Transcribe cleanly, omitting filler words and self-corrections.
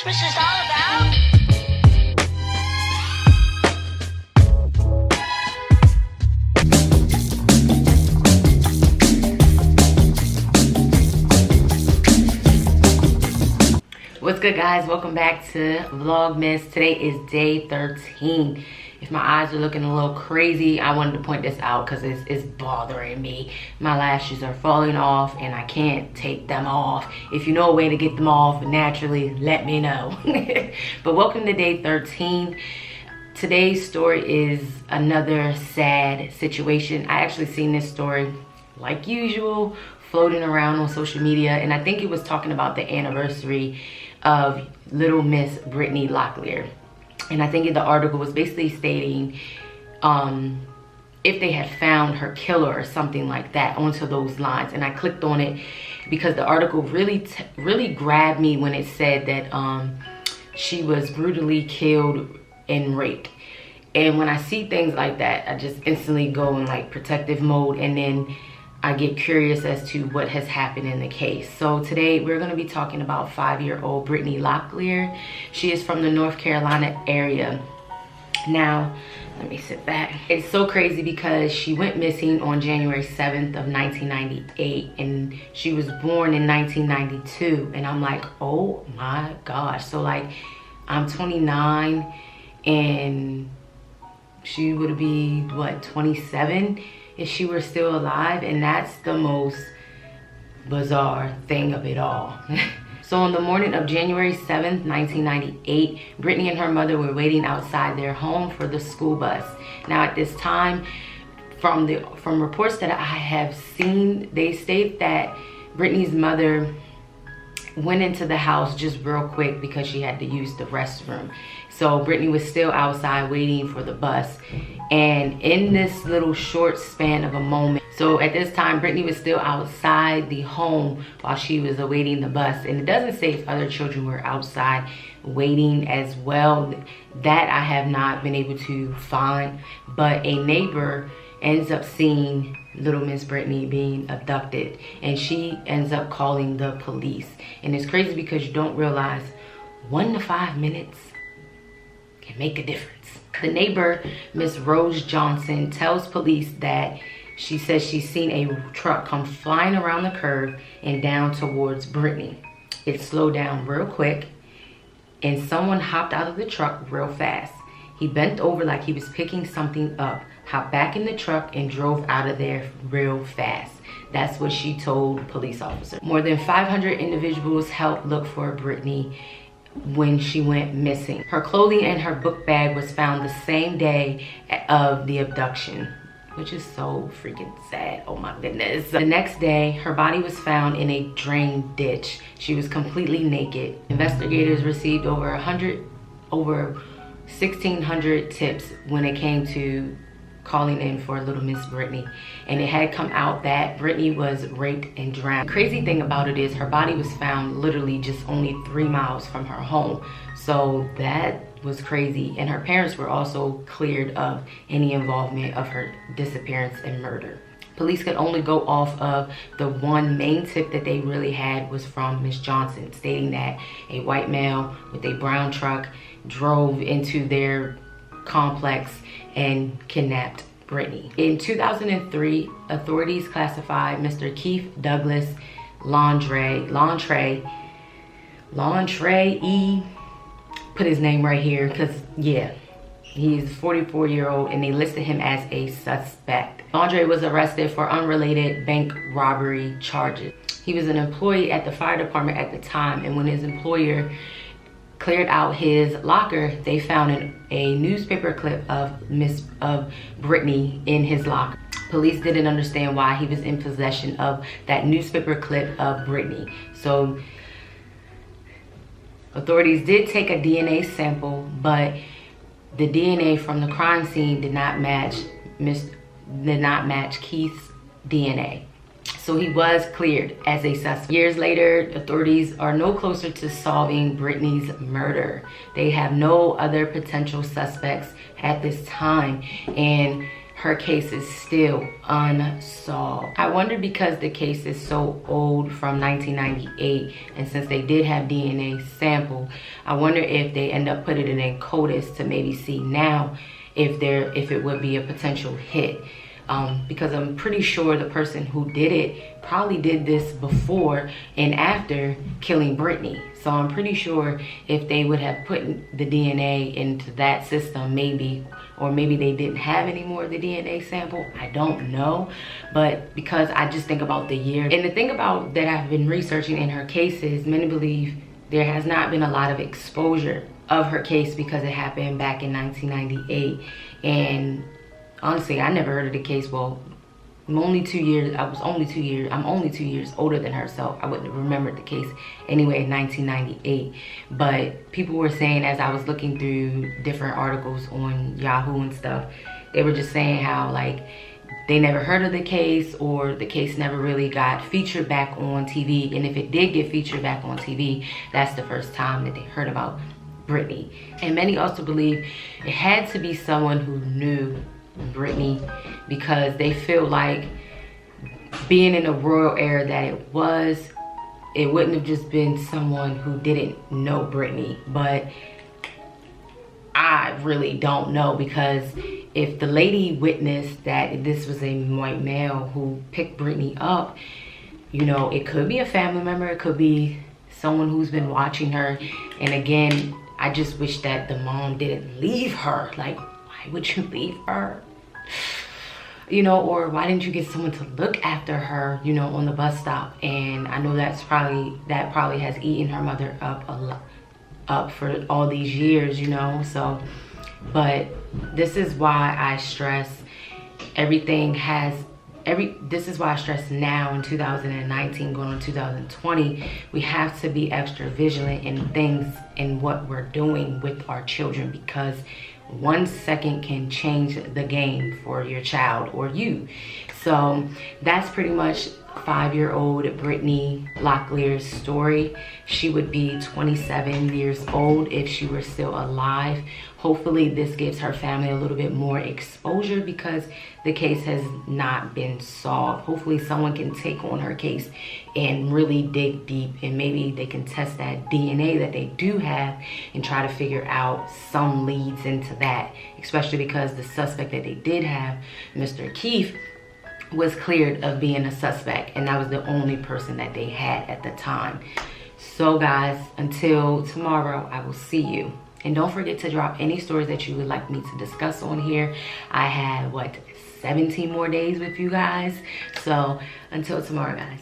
Christmas is all about. What's good, guys? Welcome back to Vlogmas. Today is day 13. If my eyes are looking a little crazy, I wanted to point this out because it's bothering me. My lashes are falling off and I can't take them off. If you know a way to get them off naturally, let me know. But welcome to day 13. Today's story is another sad situation. I actually seen this story, like usual, floating around on social media, and I think it was talking about the anniversary of little Miss Brittany Locklear. And I think the article was basically stating if they had found her killer or something like that, onto those lines. And I clicked on it because the article really grabbed me when it said that she was brutally killed and raped. And when I see things like that, I just instantly go in like protective mode, and then I get curious as to what has happened in the case. So today we're going to be talking about 5-year-old Brittany Locklear. She is from the North Carolina area. Now, let me sit back. It's so crazy because she went missing on January 7th of 1998, and she was born in 1992. And I'm like, oh my gosh. So like, I'm 29 and she would be, what, 27? If she were still alive. And that's the most bizarre thing of it all. So on the morning of January 7th, 1998, Brittany and her mother were waiting outside their home for the school bus. Now at this time, from reports that I have seen, they state that Brittany's mother went into the house just real quick because she had to use the restroom. So Brittany was still outside waiting for the bus. And in this little short span of a moment, so at this time, Brittany was still outside the home while she was awaiting the bus. And it doesn't say if other children were outside waiting as well. That I have not been able to find. But a neighbor ends up seeing little Miss Brittany being abducted, and she ends up calling the police. And it's crazy because you don't realize 1 to 5 minutes can make a difference. The neighbor, Miss Rose Johnson, tells police that she says she's seen a truck come flying around the curve and down towards Brittany. It slowed down real quick, and someone hopped out of the truck real fast. He bent over like he was picking something up, hopped back in the truck, and drove out of there real fast. That's what she told police officers. More than 500 individuals helped look for Brittany when she went missing. Her clothing and her book bag was found the same day of the abduction, which is so freaking sad. Oh my goodness. The next day, her body was found in a drain ditch. She was completely naked. Investigators received over 1,600 tips when it came to calling in for little Miss Brittany, and it had come out that Brittany was raped and drowned. The crazy thing about it is her body was found literally just only 3 miles from her home. So that was crazy. And her parents were also cleared of any involvement of her disappearance and murder. Police could only go off of the one main tip that they really had was from Miss Johnson, stating that a white male with a brown truck drove into their complex and kidnapped Brittany. In 2003, authorities classified Mr. Keith Douglas Landry, put his name right here because, yeah, he's 44-year-old, and they listed him as a suspect. Landry was arrested for unrelated bank robbery charges. He was an employee at the fire department at the time, and when his employer cleared out his locker, they found a newspaper clip of Brittany in his locker. Police didn't understand why he was in possession of that newspaper clip of Brittany. So authorities did take a DNA sample, but the DNA from the crime scene did not match Keith's DNA. So he was cleared as a suspect. Years later, authorities are no closer to solving Brittany's murder. They have no other potential suspects at this time. And her case is still unsolved. I wonder, because the case is so old, from 1998, and since they did have DNA sample, I wonder if they end up putting it in CODIS to maybe see now if it would be a potential hit. Because I'm pretty sure the person who did it probably did this before and after killing Brittany. So I'm pretty sure if they would have put the DNA into that system, maybe, or maybe they didn't have any more of the DNA sample, I don't know. But because I just think about the year, and the thing about that I've been researching in her cases, many believe there has not been a lot of exposure of her case because it happened back in 1998. And honestly, I never heard of the case. Well, I'm only 2 years older than her, so I wouldn't have remembered the case anyway in 1998. But people were saying, as I was looking through different articles on Yahoo and stuff, they were just saying how, like, they never heard of the case, or the case never really got featured back on TV. And if it did get featured back on TV, that's the first time that they heard about Brittany. And many also believe it had to be someone who knew Brittany, because they feel like, being in the royal era that it wouldn't have just been someone who didn't know Brittany. But I really don't know, because if the lady witnessed that this was a white male who picked Brittany up, you know, it could be a family member, it could be someone who's been watching her. And again, I just wish that the mom didn't leave her. Like, why would you leave her? You know, or why didn't you get someone to look after her, you know, on the bus stop? And I know that probably has eaten her mother up for all these years, you know. So, but this is why I stress this is why I stress now in 2019 going on 2020, we have to be extra vigilant in what we're doing with our children, because 1 second can change the game for your child or you. So that's pretty much 5-year-old Brittany Locklear's story. She would be 27 years old if she were still alive. Hopefully this gives her family a little bit more exposure, because the case has not been solved. Hopefully someone can take on her case and really dig deep, and maybe they can test that DNA that they do have and try to figure out some leads into that, especially because the suspect that they did have, Mr. Keith, was cleared of being a suspect, and that was the only person that they had at the time. So guys, until tomorrow, I will see you. And don't forget to drop any stories that you would like me to discuss on here. I have, 17 more days with you guys. So until tomorrow, guys.